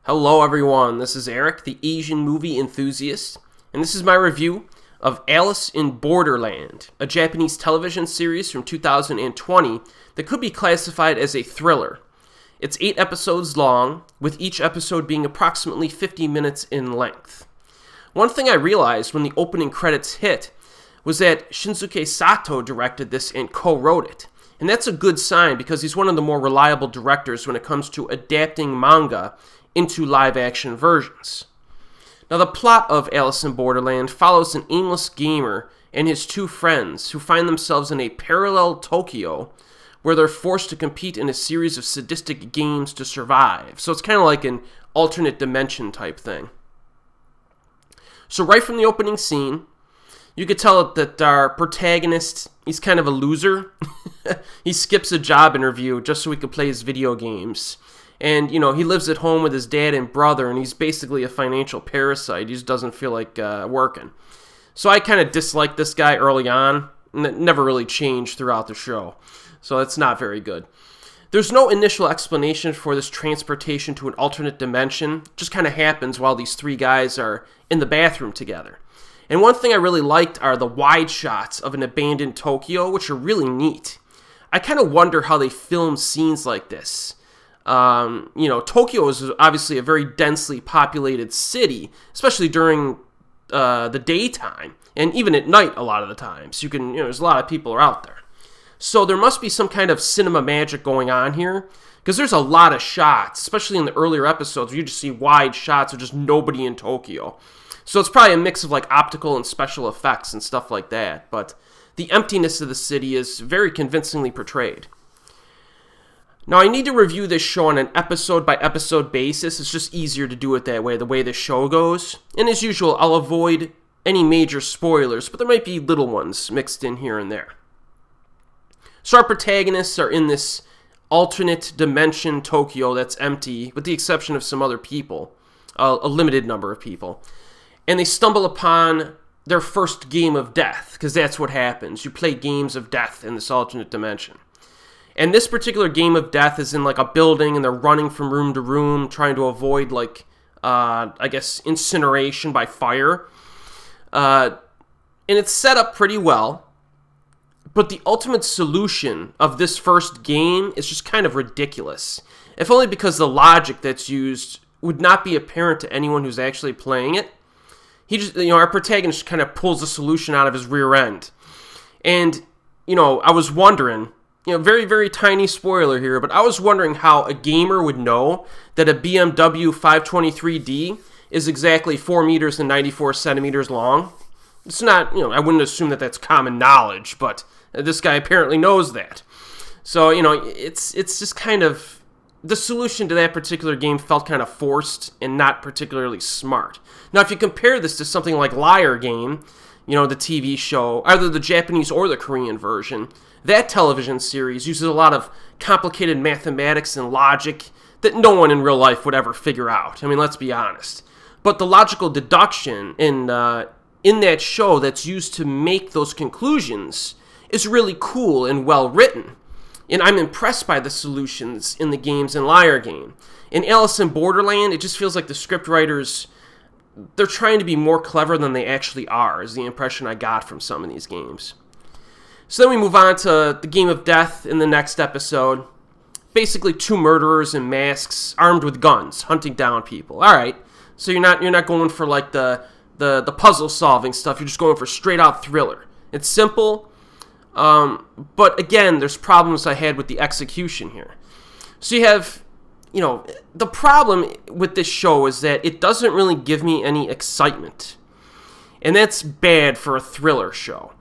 Hello everyone, this is Erik, the Asian movie enthusiast, and this is my review of Alice in Borderland, a Japanese television series from 2020 that could be classified as a thriller. It's 8 episodes long, with each episode being approximately 50 minutes in length. One thing I realized when the opening credits hit was that Shinsuke Sato directed this and co-wrote it. And that's a good sign because he's one of the more reliable directors when it comes to adapting manga into live-action versions. Now, the plot of Alice in Borderland follows an aimless gamer and his 2 friends who find themselves in a parallel Tokyo where they're forced to compete in a series of sadistic games to survive. So it's kind of like an alternate dimension type thing. So right from the opening scene, you could tell that our protagonist, he's kind of a loser. He skips a job interview just so he could play his video games. And, he lives at home with his dad and brother, and he's basically a financial parasite. He just doesn't feel like working. So I kind of disliked this guy early on, and it never really changed throughout the show. So it's not very good. There's no initial explanation for this transportation to an alternate dimension. It just kind of happens while these 3 guys are in the bathroom together. And one thing I really liked are the wide shots of an abandoned Tokyo, which are really neat. I kind of wonder how they film scenes like this. Tokyo is obviously a very densely populated city, especially during the daytime, and even at night a lot of the times. There's a lot of people are out there. So there must be some kind of cinema magic going on here, because there's a lot of shots, especially in the earlier episodes, where you just see wide shots of just nobody in Tokyo. So it's probably a mix of like optical and special effects and stuff like that, but the emptiness of the city is very convincingly portrayed. Now, I need to review this show on an episode-by-episode basis. It's just easier to do it that way, the way the show goes. And as usual, I'll avoid any major spoilers, but there might be little ones mixed in here and there. So our protagonists are in this alternate dimension Tokyo that's empty, with the exception of some other people, a limited number of people. And they stumble upon their first game of death, because that's what happens. You play games of death in this alternate dimension. And this particular game of death is in like a building, and they're running from room to room, trying to avoid incineration by fire. And it's set up pretty well, but the ultimate solution of this first game is just kind of ridiculous. If only because the logic that's used would not be apparent to anyone who's actually playing it. Our protagonist kind of pulls the solution out of his rear end. And, I was wondering, very, very tiny spoiler here, but I was wondering how a gamer would know that a BMW 523D is exactly 4 meters and 94 centimeters long. It's not, I wouldn't assume that that's common knowledge, but this guy apparently knows that. So, it's just kind of, the solution to that particular game felt kind of forced and not particularly smart. Now, if you compare this to something like Liar Game, the TV show, either the Japanese or the Korean version, that television series uses a lot of complicated mathematics and logic that no one in real life would ever figure out. I mean, let's be honest. But the logical deduction in that show that's used to make those conclusions is really cool and well written. And I'm impressed by the solutions in the games in Liar Game. In Alice in Borderland, it just feels like the script writers, they're trying to be more clever than they actually are, is the impression I got from some of these games. So then we move on to the game of death in the next episode. Basically 2 murderers in masks, armed with guns, hunting down people. All right, so you're not going for like the puzzle solving stuff. You're just going for straight out thriller. It's simple, but again, there's problems I had with the execution here. So you have, the problem with this show is that it doesn't really give me any excitement, and that's bad for a thriller show.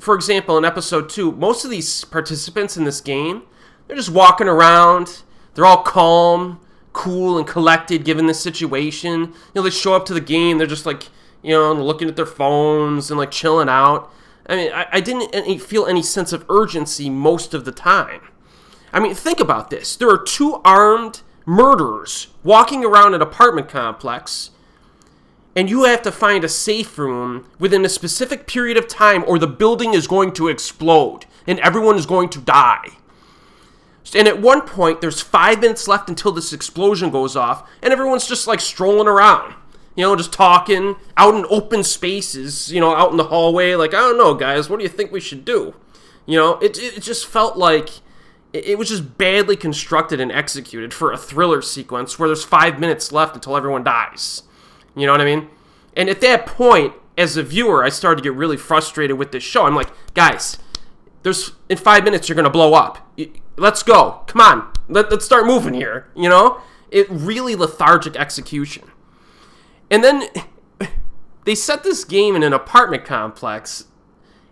For example, in episode 2, most of these participants in this game, they're just walking around. They're all calm, cool, and collected given the situation. They show up to the game. They're just like, looking at their phones and like chilling out. I mean, I didn't feel any sense of urgency most of the time. I mean, think about this. There are 2 armed murderers walking around an apartment complex, and you have to find a safe room within a specific period of time or the building is going to explode and everyone is going to die. And at one point, there's 5 minutes left until this explosion goes off, and everyone's just like strolling around, just talking out in open spaces, out in the hallway. Like, I don't know, guys, what do you think we should do? It just felt like it was just badly constructed and executed for a thriller sequence where there's 5 minutes left until everyone dies. You know what I mean? And at that point, as a viewer, I started to get really frustrated with this show. I'm like, guys, in 5 minutes you're going to blow up. Let's go. Come on. Let's start moving here. It really lethargic execution. And then they set this game in an apartment complex,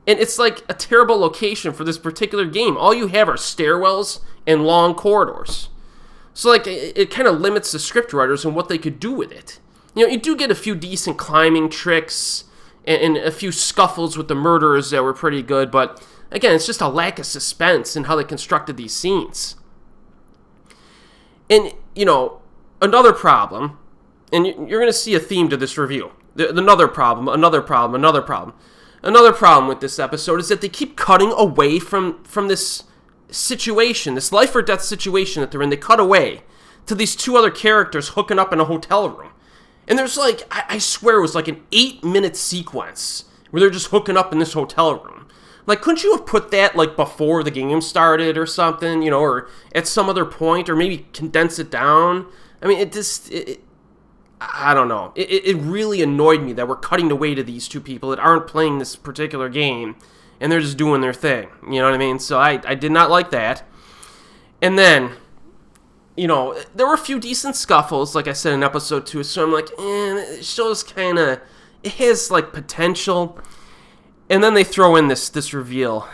and it's like a terrible location for this particular game. All you have are stairwells and long corridors. So like it kind of limits the scriptwriters and what they could do with it. You do get a few decent climbing tricks and a few scuffles with the murderers that were pretty good, but again, it's just a lack of suspense in how they constructed these scenes. And, another problem, and you're going to see a theme to this review. Another problem with this episode is that they keep cutting away from this situation, this life or death situation that they're in. They cut away to these two other characters hooking up in a hotel room. And there's like, I swear it was like an 8-minute sequence where they're just hooking up in this hotel room. Like, couldn't you have put that, like, before the game started or something, or at some other point, or maybe condense it down? I mean, I don't know. It really annoyed me that we're cutting away to these two people that aren't playing this particular game, and they're just doing their thing, you know what I mean? So I did not like that. And then, there were a few decent scuffles, like I said in episode 2, so I'm like, it shows it has, like, potential. And then they throw in this reveal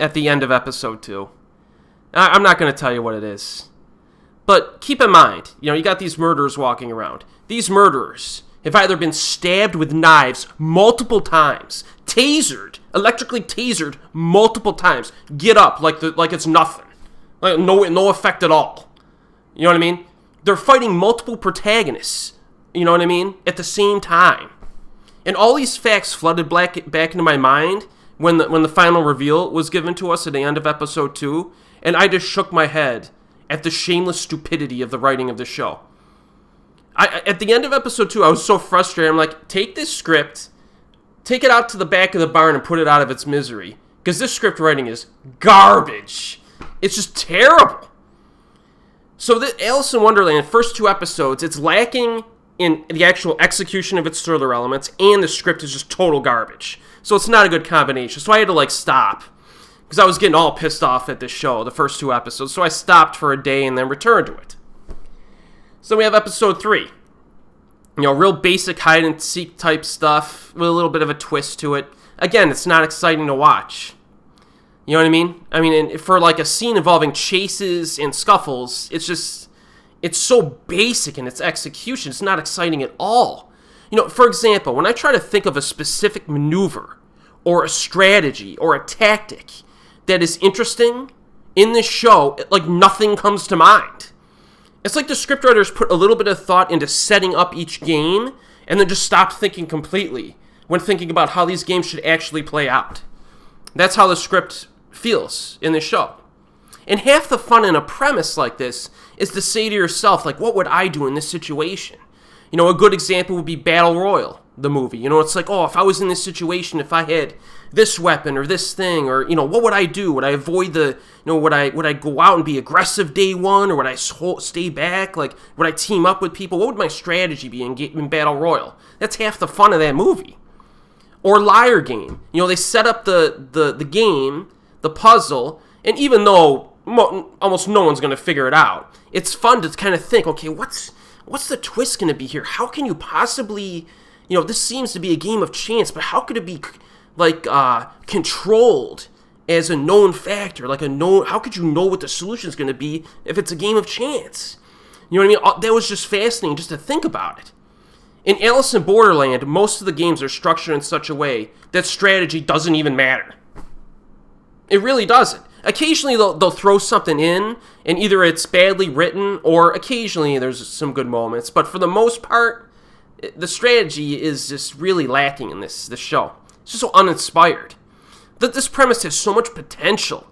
at the end of episode 2. I'm not going to tell you what it is. But keep in mind, you got these murderers walking around. These murderers have either been stabbed with knives multiple times, electrically tasered multiple times, get up like it's nothing. Like no effect at all. You know what I mean? They're fighting multiple protagonists, you know what I mean, at the same time. And all these facts flooded back into my mind when the final reveal was given to us at the end of episode 2, and I just shook my head at the shameless stupidity of the writing of the show. At the end of episode 2, I was so frustrated. I'm like, take this script, take it out to the back of the barn and put it out of its misery, because this script writing is garbage. It's just terrible. So the Alice in Wonderland, first 2 episodes, it's lacking in the actual execution of its thriller elements, and the script is just total garbage. So it's not a good combination. So I had to, stop, because I was getting all pissed off at this show, the first 2 episodes. So I stopped for a day and then returned to it. So we have episode 3. Real basic hide-and-seek type stuff, with a little bit of a twist to it. Again, it's not exciting to watch. You know what I mean? I mean, for, a scene involving chases and scuffles, it's so basic in its execution, it's not exciting at all. For example, when I try to think of a specific maneuver, or a strategy, or a tactic that is interesting in this show, nothing comes to mind. It's like the scriptwriters put a little bit of thought into setting up each game, and then just stopped thinking completely when thinking about how these games should actually play out. That's how the script feels in this show. And half the fun in a premise like this is to say to yourself, what would I do in this situation? A good example would be Battle Royale, the movie. It's like, if I was in this situation, if I had this weapon or this thing, or, what would I do? Would I avoid would I go out and be aggressive day one, or would I stay back? Would I team up with people? What would my strategy be in Battle Royale? That's half the fun of that movie. Or Liar Game. They set up the game, the puzzle, and even though almost no one's going to figure it out, it's fun to kind of think, okay, what's the twist going to be here? How can you possibly, this seems to be a game of chance, but how could it be, controlled as a known factor? How could you know what the solution is going to be if it's a game of chance? You know what I mean? That was just fascinating just to think about it. In Alice in Borderland, most of the games are structured in such a way that strategy doesn't even matter. It really doesn't. Occasionally they'll throw something in, and either it's badly written, or occasionally there's some good moments. But for the most part, the strategy is just really lacking in this show. It's just so uninspired. This premise has so much potential,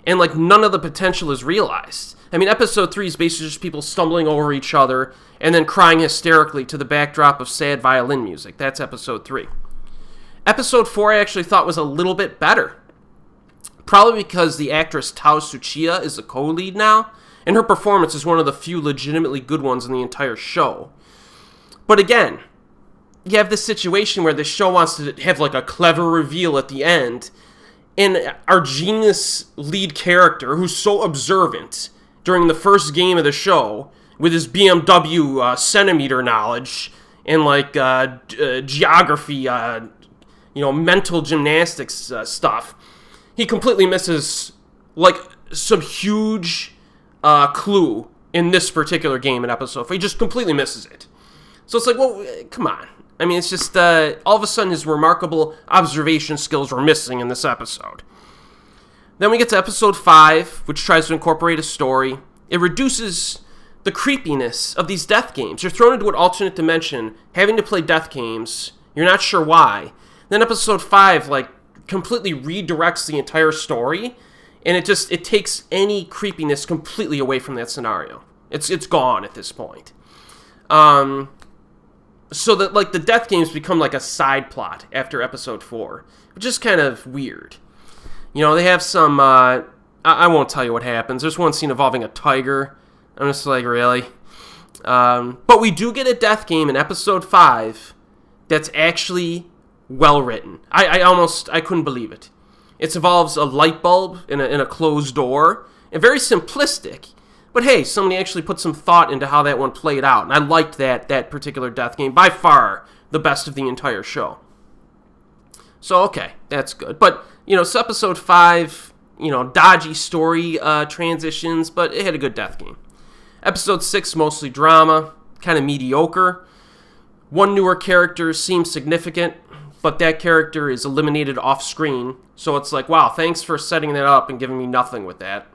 and like none of the potential is realized. I mean, episode 3 is basically just people stumbling over each other and then crying hysterically to the backdrop of sad violin music. That's episode 3. Episode 4 I actually thought was a little bit better. Probably because the actress Tao Tsuchiya is the co-lead now, and her performance is one of the few legitimately good ones in the entire show. But again, you have this situation where the show wants to have like a clever reveal at the end, and our genius lead character, who's so observant during the first game of the show, with his BMW centimeter knowledge and like geography, mental gymnastics stuff, he completely misses like some huge clue in this particular game in episode 4. He just completely misses it. So it's like, well, come on. I mean, it's just all of a sudden his remarkable observation skills were missing in this episode. Then we get to episode 5, which tries to incorporate a story. It reduces the creepiness of these death games. You're thrown into an alternate dimension, having to play death games. You're not sure why. Then episode 5, like, completely redirects the entire story, and it takes any creepiness completely away from that scenario. It's gone at this point. So that like the death games become like a side plot after episode 4, which is kind of weird. They have some, I won't tell you what happens. There's one scene involving a tiger. I'm just like, really? But we do get a death game in episode 5 that's actually well written. I couldn't believe it. It involves a light bulb in a closed door, and very simplistic. But hey, somebody actually put some thought into how that one played out, and I liked that particular death game. By far, the best of the entire show. So, okay, that's good. But, it's episode 5, dodgy story transitions, but it had a good death game. Episode 6, mostly drama, kind of mediocre. One newer character seems significant, but that character is eliminated off screen. So it's like, wow, thanks for setting that up and giving me nothing with that.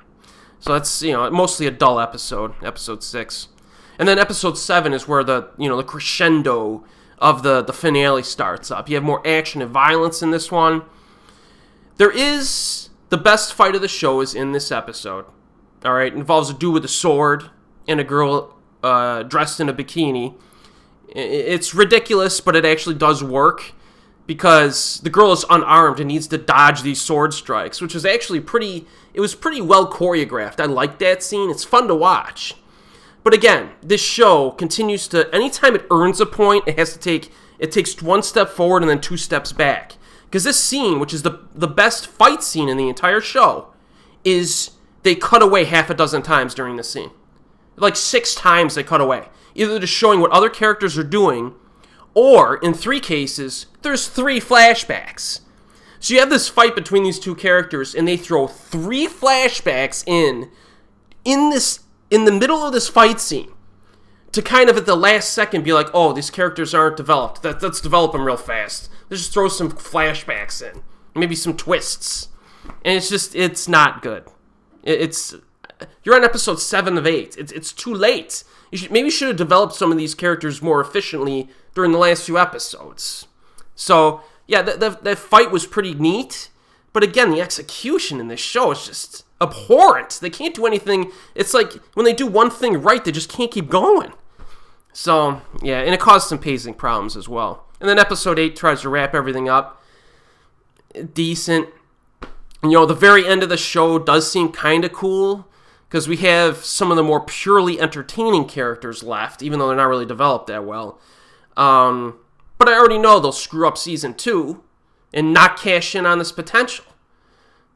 So that's, mostly a dull episode 6. And then episode 7 is where the crescendo of the finale starts up. You have more action and violence in this one. There is, the best fight of the show is in this episode. All right, it involves a dude with a sword and a girl dressed in a bikini. It's ridiculous, but it actually does work, because the girl is unarmed and needs to dodge these sword strikes, which is actually pretty well choreographed. I like that scene. It's fun to watch. But again, this show continues to, anytime it earns a point, it takes one step forward and then 2 steps back. Because this scene, which is the best fight scene in the entire show, is they cut away half a dozen times during the scene. Like 6 times they cut away. Either just showing what other characters are doing, or, in 3 cases, there's 3 flashbacks. So you have this fight between these 2 characters, and they throw 3 flashbacks in the middle of this fight scene, to kind of at the last second be like, oh, these characters aren't developed. Let's develop them real fast. Let's just throw some flashbacks in. Maybe some twists. And it's not good. You're on episode 7 of 8. It's too late. Maybe you should have developed some of these characters more efficiently during the last few episodes. So, yeah, that fight was pretty neat. But again, the execution in this show is just abhorrent. They can't do anything. It's like when they do one thing right, they just can't keep going. So, yeah, and it caused some pacing problems as well. And then episode 8 tries to wrap everything up. Decent. The very end of the show does seem kind of cool, because we have some of the more purely entertaining characters left, even though they're not really developed that well. But I already know they'll screw up season 2 and not cash in on this potential,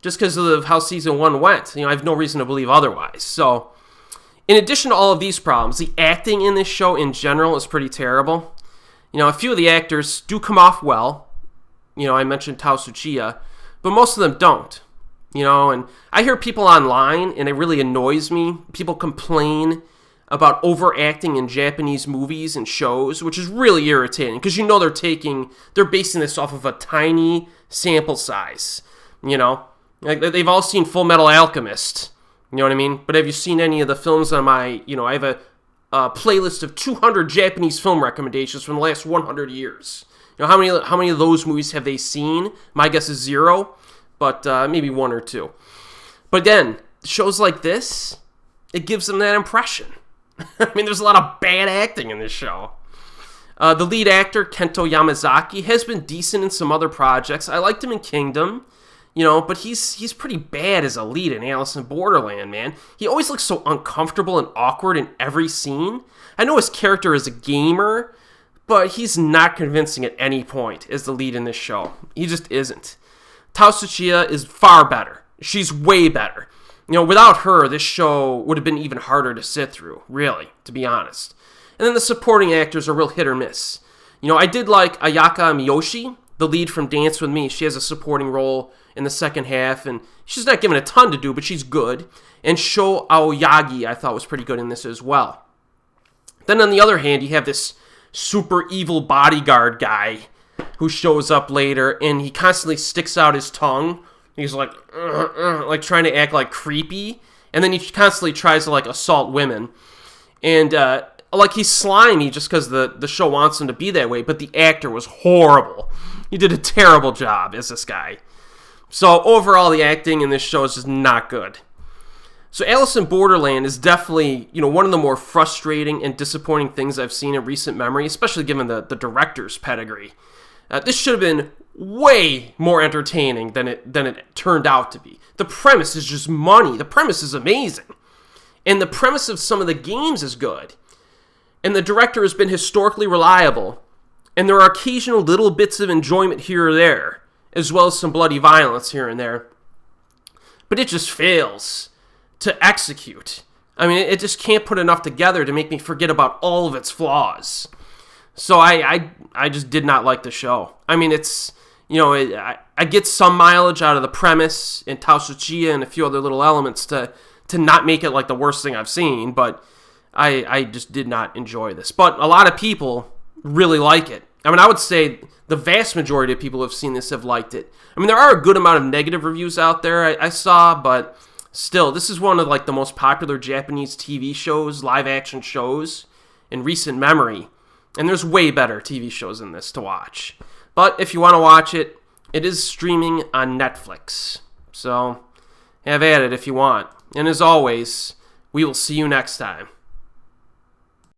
just because of how season 1 went. I have no reason to believe otherwise. So, in addition to all of these problems, the acting in this show in general is pretty terrible. A few of the actors do come off well. I mentioned Tao Tsuchiya, but most of them don't. And I hear people online, and it really annoys me. People complain about overacting in Japanese movies and shows, which is really irritating, because they're basing this off of a tiny sample size. Like they've all seen Full Metal Alchemist. You know what I mean? But have you seen any of the films on my, I have a playlist of 200 Japanese film recommendations from the last 100 years. How many of those movies have they seen? My guess is 0, but maybe 1 or 2. But then, shows like this, it gives them that impression. I mean, there's a lot of bad acting in this show. The lead actor, Kento Yamazaki, has been decent in some other projects. I liked him in Kingdom, but he's pretty bad as a lead in Alice in Borderland, man. He always looks so uncomfortable and awkward in every scene. I know his character is a gamer, but he's not convincing at any point as the lead in this show. He just isn't. Tao Tsuchiya is far better. She's way better. Without her, this show would have been even harder to sit through, really, to be honest. And then the supporting actors are real hit or miss. I did like Ayaka Miyoshi, the lead from Dance With Me. She has a supporting role in the second half, and she's not given a ton to do, but she's good. And Sho Aoyagi, I thought, was pretty good in this as well. Then on the other hand, you have this super evil bodyguard guy who shows up later, and he constantly sticks out his tongue. He's like trying to act like creepy, and then he constantly tries to assault women. And he's slimy just because the show wants him to be that way, but the actor was horrible. He did a terrible job as this guy. So overall, the acting in this show is just not good. So Alice in Borderland is definitely, one of the more frustrating and disappointing things I've seen in recent memory, especially given the director's pedigree. This should have been way more entertaining than it turned out to be. The premise is just money. The premise is amazing. And the premise of some of the games is good. And the director has been historically reliable. And there are occasional little bits of enjoyment here or there, as well as some bloody violence here and there. But it just fails to execute. I mean, it just can't put enough together to make me forget about all of its flaws. So I just did not like the show. I mean, it's, I get some mileage out of the premise and Tao Tsuchiya and a few other little elements to not make it like the worst thing I've seen, but I just did not enjoy this. But a lot of people really like it. I mean, I would say the vast majority of people who have seen this have liked it. I mean, there are a good amount of negative reviews out there I saw, but still, this is one of the most popular Japanese TV shows, live action shows in recent memory. And there's way better TV shows than this to watch. But if you want to watch it, it is streaming on Netflix. So have at it if you want. And as always, we will see you next time.